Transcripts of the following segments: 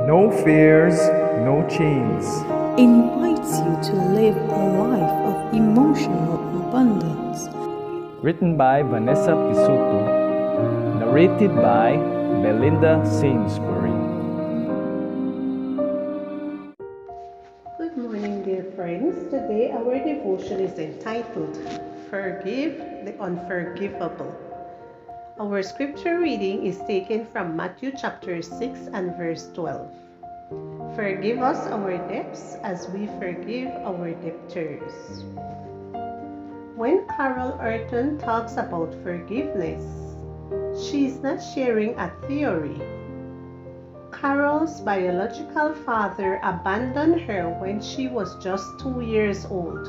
No fears, no chains. Invites you to live a life of emotional abundance. Written by Vanessa Pisuto. Narrated by Belinda Sainsbury. Good morning, dear friends. Today our devotion is entitled Forgive the Unforgivable. Our scripture reading is taken from Matthew chapter 6 and verse 12. Forgive us our debts as we forgive our debtors. When Carol Urton talks about forgiveness, she is not sharing a theory. Carol's biological father abandoned her when she was just 2 years old.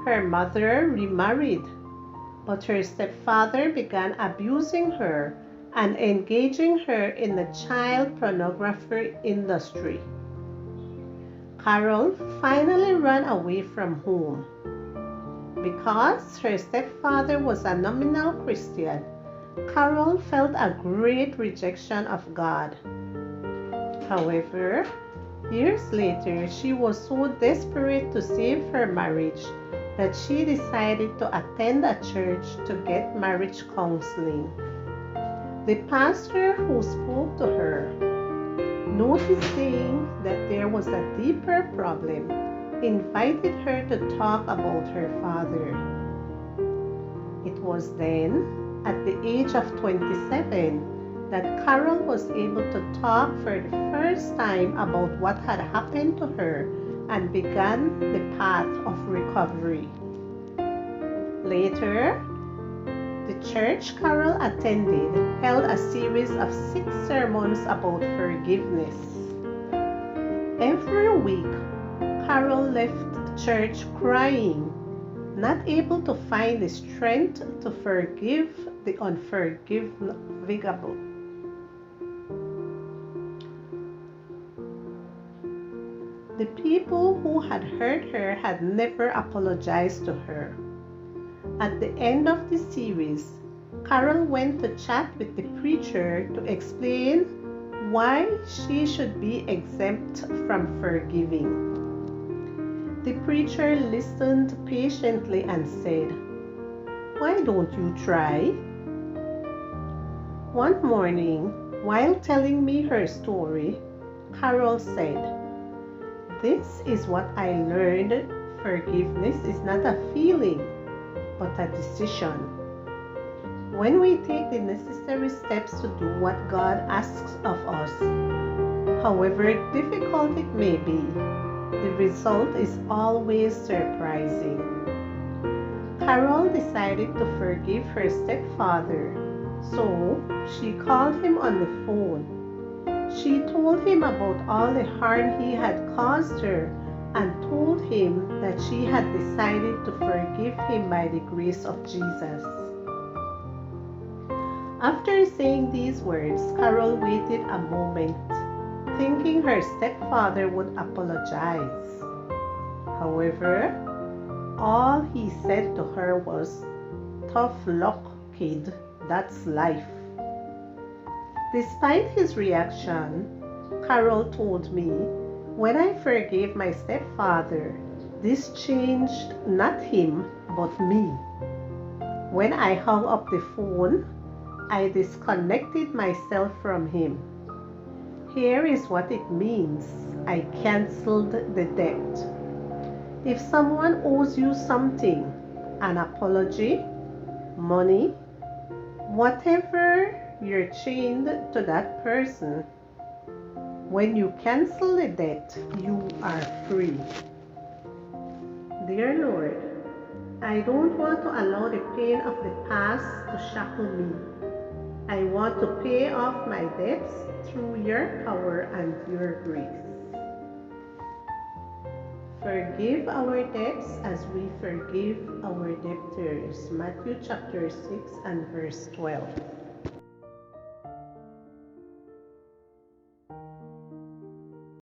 Her mother remarried, but her stepfather began abusing her and engaging her in the child pornography industry. Carol finally ran away from home. Because her stepfather was a nominal Christian, Carol felt a great rejection of God. However, years later, she was so desperate to save her marriage that she decided to attend a church to get marriage counseling. The pastor who spoke to her, noticing that there was a deeper problem, invited her to talk about her father. It was then, at the age of 27, that Carol was able to talk for the first time about what had happened to her and began the path of recovery. Later, the church Carol attended held a series of 6 sermons about forgiveness. Every week, Carol left church crying, not able to find the strength to forgive the unforgivable. The people who had hurt her had never apologized to her. At the end of the series, Carol went to chat with the preacher to explain why she should be exempt from forgiving. The preacher listened patiently and said, "Why don't you try?" One morning, while telling me her story, Carol said, "This is what I learned. Forgiveness is not a feeling, but a decision. When we take the necessary steps to do what God asks of us, however difficult it may be, the result is always surprising." Carol decided to forgive her stepfather, so she called him on the phone. She told him about all the harm he had caused her and told him that she had decided to forgive him by the grace of Jesus. After saying these words, Carol waited a moment, thinking her stepfather would apologize. However, all he said to her was, "Tough luck, kid, that's life." Despite his reaction, Carol told me, "When I forgave my stepfather, this changed not him, but me. When I hung up the phone, I disconnected myself from him. Here is what it means. I canceled the debt. If someone owes you something, an apology, money, whatever, you're chained to that person. When you cancel the debt, you are free." Dear Lord, I don't want to allow the pain of the past to shackle me. I want to pay off my debts through your power and your grace. Forgive our debts as we forgive our debtors. Matthew chapter 6 and verse 12.